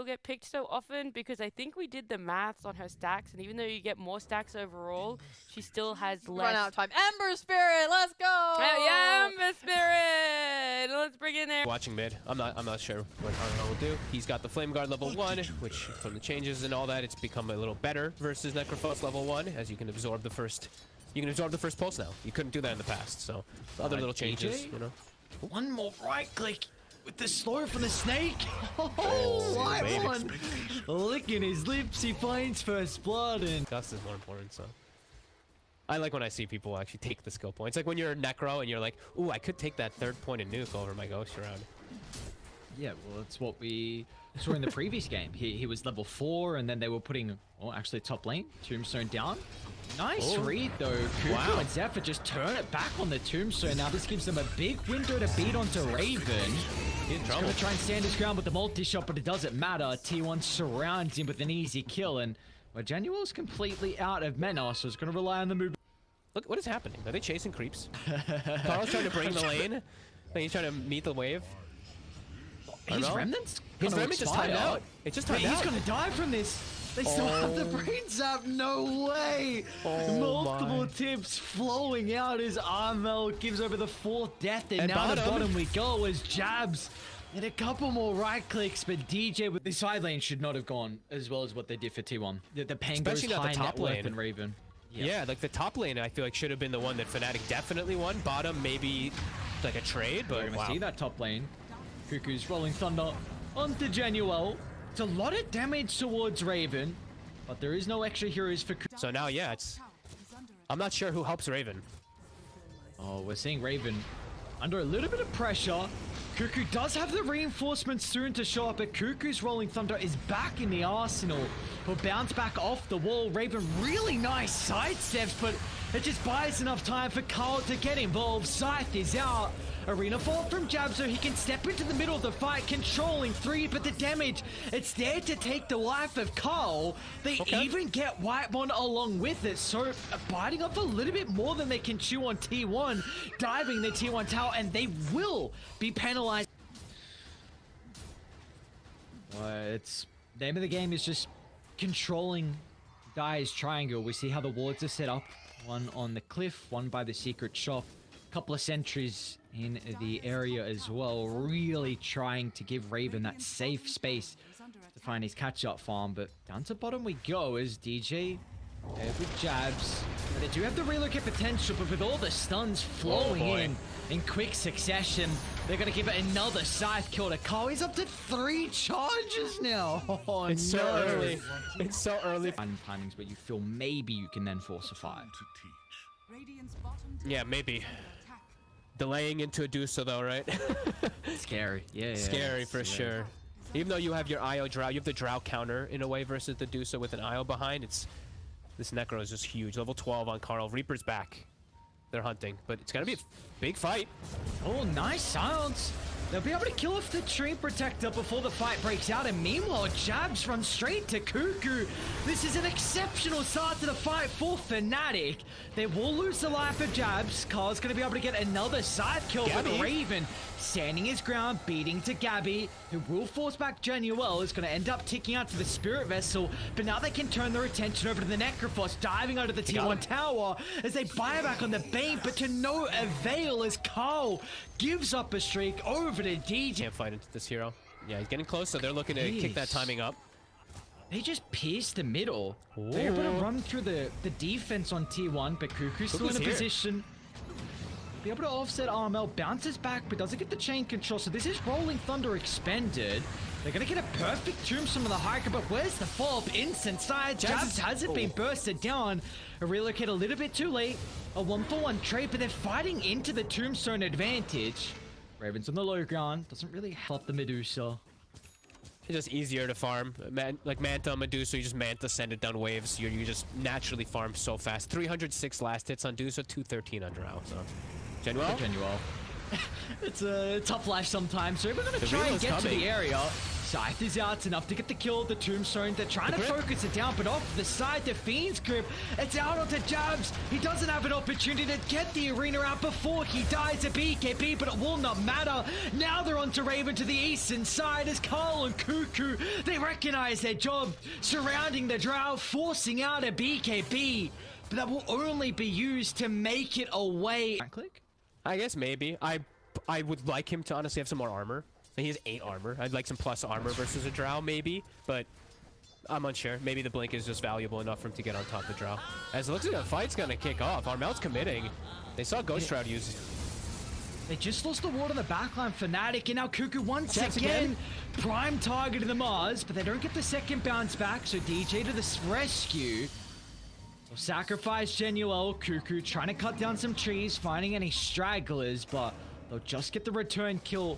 get picked so often because I think we did the maths on her stacks, and even though you get more stacks overall, she still has less. Run out of time. Ember Spirit, let's go! Yeah, Ember Spirit! Let's bring in there. Watching mid, I'm not sure what Arno will do. He's got the Flame Guard level 1, which from the changes and all that, it's become a little better versus Necrophos level 1, as you can absorb the first. You can absorb the first pulse now. You couldn't do that in the past, so other little changes, you know. One more right click with the slow from the snake. Oh, live one. Licking his lips, he finds first blood, and Dust is more important, so. I like when I see people actually take the skill points. Like when you're Necro and you're like, ooh, I could take that 3rd point and nuke over my Ghost Shroud. yeah, well, that's what we saw in the previous game. He was level 4, and then they were putting, oh, actually top lane, Tombstone down. Nice read though. Kuku and Zephyr just turn it back on the Tombstone. Now this gives them a big window to beat onto Raven. He's gonna try and stand his ground with the multi-shot, but it doesn't matter. T1 surrounds him with an easy kill, and Genuel's completely out of mana, so it's gonna rely on the move. Look, what is happening? Are they chasing creeps? Carl's trying to bring the lane. Like he's trying to meet the wave. His remnants? His remnant just timed out. It just timed out. He's gonna die from this. They still have the brain zap. No way. Multiple tips flowing out. His Armel gives over the 4th death, and now the bottom we go as Jabs. And a couple more right clicks, but DJ with the side lane should not have gone as well as what they did for T1. The pain goes high net worth and Raven. Yeah, like the top lane, I feel like should have been the one that Fnatic definitely won. Bottom, maybe like a trade, but we're gonna see that top lane. Cuckoo's rolling thunder onto Genuel. It's a lot of damage towards Raven, but there is no extra heroes for Cuckoo. So now, yeah, I'm not sure who helps Raven. Oh, we're seeing Raven under a little bit of pressure. Cuckoo does have the reinforcements soon to show up, but Cuckoo's rolling thunder is back in the arsenal. He'll bounce back off the wall. Raven really nice sidesteps, but it just buys enough time for Carl to get involved. Scythe is out. Arena fall from Jab so he can step into the middle of the fight, controlling 3, but the damage, it's there to take the life of Carl. They even get Whitemon along with it, so biting off a little bit more than they can chew on T1, diving the T1 tower, and they will be penalized. It's name of the game is just controlling Guy's triangle. We see how the wards are set up. One on the cliff, one by the secret shop. Couple of sentries in the area as well, really trying to give Raven that safe space to find his catch-up farm. But down to bottom we go as DJ with Jabs. They do have the relocate potential, but with all the stuns flowing in quick succession, they're going to give it another scythe kill to Carl. He's up to 3 charges now. Oh, it's so early. It's so early. Timings, but you feel maybe you can then force a fire. Yeah, maybe. Delaying into a Dusa though, right? Scary. Yeah. Scary for sure. Even though you have your IO Drow, you have the Drow counter in a way versus the Dusa with an IO behind. This Necro is just huge. Level 12 on Carl. Reaper's back. They're hunting, but it's gonna be a big fight. Oh, nice silence. They'll be able to kill off the Tree Protector before the fight breaks out, and meanwhile, Jabs runs straight to Cuckoo. This is an exceptional start to the fight for Fnatic. They will lose the life of Jabs. Carl's going to be able to get another side kill with Raven. Standing his ground, beating to Gabby, who will force back Genuel, is going to end up ticking out to the Spirit Vessel, but now they can turn their attention over to the Necrophos, diving under the T1 tower as they buy back on the Bane, but to no avail as Carl gives up a streak over to DJ. Can't fight into this hero. Yeah, he's getting close, so they're looking to kick that timing up. They just pierced the middle. They're able to run through the defense on T1, but Cuckoo's still in a position. Be able to offset Armel, bounces back, but doesn't get the chain control. So this is Rolling Thunder expended. They're going to get a perfect tombstone on the hiker, but where's the follow-up? Instant side. Jabs hasn't been bursted down. A relocate a little bit too late. A 1-for-1 trade, but they're fighting into the tombstone advantage. Raven's on the low ground. Doesn't really help the Medusa. It's just easier to farm. Like Manta, Medusa, you just Manta, send it down waves. You just naturally farm so fast. 306 last hits on Dusa, 213 on Drow. So, Genuel? It's a tough life sometimes. So we're going to try and get to the area. Scythe is out. It's enough to get the kill. The Tombstone, they're trying to focus it down, but off the side, the Fiend's grip. It's out onto Jabs. He doesn't have an opportunity to get the arena out before he dies a BKB, but it will not matter. Now they're onto Raven to the eastern side as Carl and Cuckoo, they recognize their job, surrounding the Drow, forcing out a BKB, but that will only be used to make it away. Click? I guess maybe. I would like him to honestly have some more armor. He has 8 armor. I'd like some plus armor versus a Drow, maybe, but I'm unsure. Maybe the blink is just valuable enough for him to get on top of the Drow. As it looks like the fight's gonna kick off. Armel's committing. They saw Ghost Shroud use. They just lost the ward on the backline, Fnatic, and now Cuckoo once Jabs again. Prime target of the Mars, but they don't get the second bounce back, so DJ to the rescue. So sacrifice Genuel, Cuckoo trying to cut down some trees, finding any stragglers, but they'll just get the return kill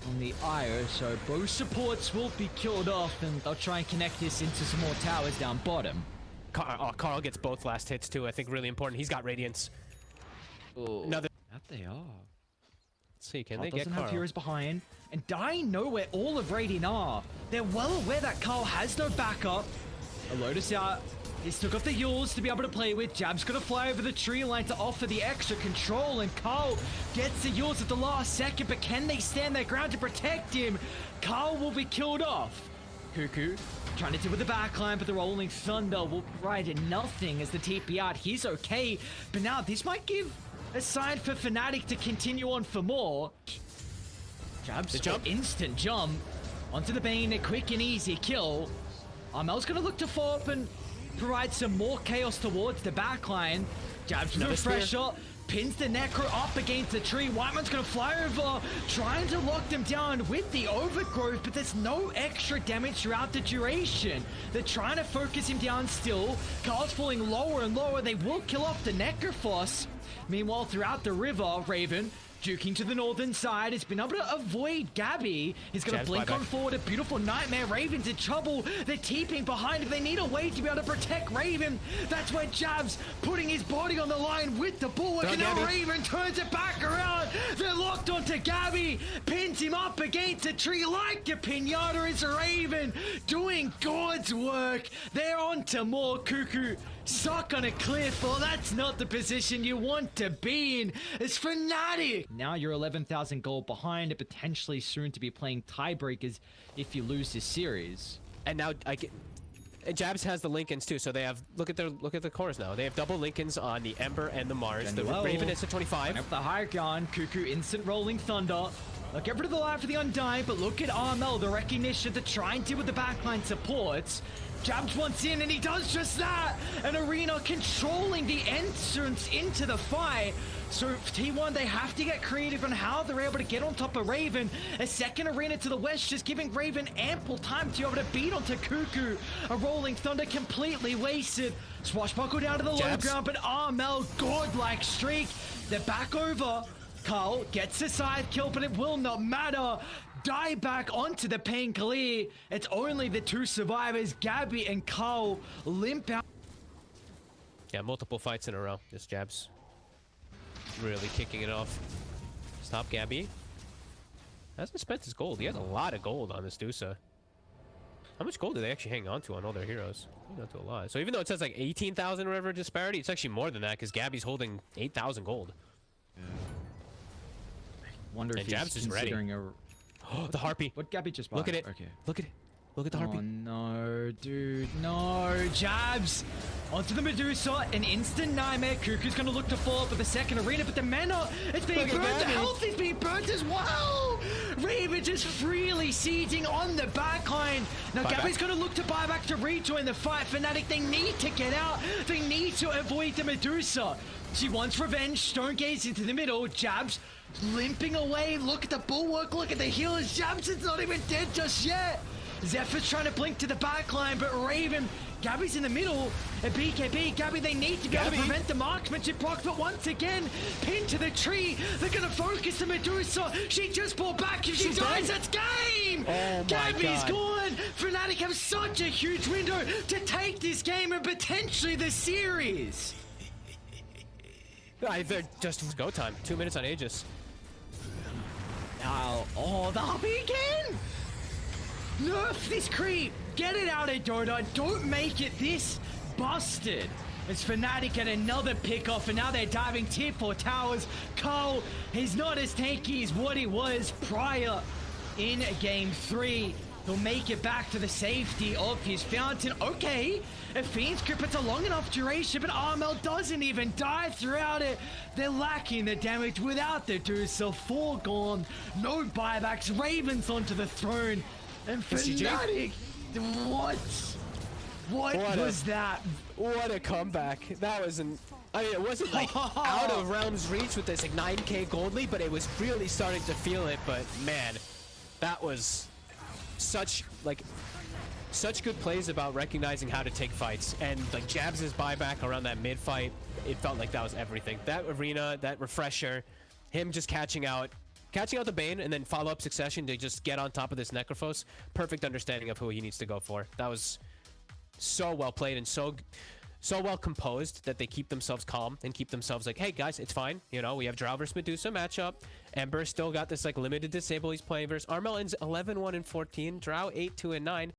on the Io, so both supports will be killed off, and they'll try and connect this into some more towers down bottom. Carl gets both last hits too. I think really important. He's got Radiance. Another. That they are. Let's see, can Carl they get doesn't Carl? have heroes behind, and dying know where all of Radiant are. They're well aware that Carl has no backup. A Lotus out. He's still got the Yules to be able to play with. Jab's gonna fly over the tree line to offer the extra control, and Carl gets the Yules at the last second, but can they stand their ground to protect him? Carl will be killed off. Cuckoo trying to deal with the backline, but the Rolling Thunder will provide nothing as the TP out. He's okay, but now this might give a sign for Fnatic to continue on for more. Jabs, the jump. Instant jump onto the Bane, a quick and easy kill. Armel's gonna look to follow up and provide some more chaos towards the backline. Jabs no pressure, pins the Necro up against the tree. Whiteman's gonna fly over, trying to lock them down with the overgrowth, but there's no extra damage throughout the duration. They're trying to focus him down still. Carl's falling lower and lower. They will kill off the Necrophos. Meanwhile, throughout the river, Raven juking to the northern side, has been able to avoid Gabby. He's going to blink on forward. A beautiful nightmare. Raven's in trouble. They're TPing behind him. They need a way to be able to protect Raven. That's where Jab's putting his body on the line with the bulwark. And now Raven turns it back around. They're locked onto Gabby. Pins him up against a tree like a pinata. It's Raven doing God's work. They're on to more. Cuckoo stuck on a cliff. Well, that's not the position you want to be in. It's Fnatic. Now you're 11,000 gold behind, and potentially soon to be playing tiebreakers if you lose this series. And now Jabs has the Lincolns too, so they have look at the cores now. They have double Lincolns on the Ember and the Mars. The Raven is at 25. Up the high ground, Cuckoo instant rolling thunder. They'll get rid of the life for the Undying, but look at Armel, the recognition to try and deal with the backline supports. Jabs once in, and he does just that! An Arena controlling the entrance into the fight. So T1, they have to get creative on how they're able to get on top of Raven. A second Arena to the west, just giving Raven ample time to be able to beat onto Cuckoo. A Rolling Thunder completely wasted. Swashbuckle down to the low ground, but Armel, godlike streak. They're back over. Carl gets a side kill, but it will not matter. Die back onto the pain clear. It's only the two survivors, Gabby and Carl, limp out. Yeah, multiple fights in a row. This Jabs really kicking it off. Stop Gabby. Hasn't spent his gold. He has a lot of gold on this Dusa. How much gold do they actually hang on to on all their heroes? Hang on to a lot. So even though it says like 18,000 or whatever disparity, it's actually more than that because Gabby's holding 8,000 gold. Yeah. Wonder if Jabs he's is ready. Oh, the Harpy. What Gabby just bought? Look at it. Okay. Look at it. Look at the Harpy. Oh no, dude. No. Jabs onto the Medusa. An instant nightmare. Cuckoo's going to look to fall up with the second Arena, but the mana, it's being burnt. The health is being burnt as well. Raven just freely sieging on the backline. Now Gabby's going to look to buy back to rejoin the fight. Fnatic, they need to get out. They need to avoid the Medusa. She wants revenge. Stone Gaze into the middle. Jabs limping away. Look at the bulwark. Look at the healers. Jabs is not even dead just yet. Zephyr's trying to blink to the backline, but Raven, Gabby's in the middle. A BKB, Gabby, they need to be able to prevent the marksmanship block, but once again, pinned to the tree. They're going to focus the Medusa. She just pulled back. If she dies, that's game. Oh Gabby's gone. Fnatic have such a huge window to take this game and potentially the series. They're just go time. 2 minutes on Aegis. Now, oh, the Harpy again. Nerf this creep. Get it out of Dota. Don't make it this busted. As Fnatic get another pick off, and now they're diving tier 4 towers. Carl, he's not as tanky as what he was prior in game 3. He'll make it back to the safety of his fountain. Okay, if Fiend's Grip, it's a long enough duration, but Armel doesn't even die throughout it. They're lacking the damage without the Dusa. 4 gone, no buybacks. Ravens onto the throne. And Fnatic, what? What was that? What a comeback. That wasn't... I mean, it wasn't like out of Realm's reach with this like 9k gold lead, but it was really starting to feel it. But man, that was such good plays about recognizing how to take fights. And like Jabs' buyback around that mid fight, it felt like that was everything. That arena, that refresher, him just catching out the Bane and then follow-up succession to just get on top of this Necrophos. Perfect understanding of who he needs to go for. That was so well played and so well composed that they keep themselves calm and keep themselves like, hey guys, it's fine. You know, we have Drow versus Medusa matchup. Ember still got this like limited disable he's playing versus Armel ends 11-1 and 14. Drow 8-2 and 9.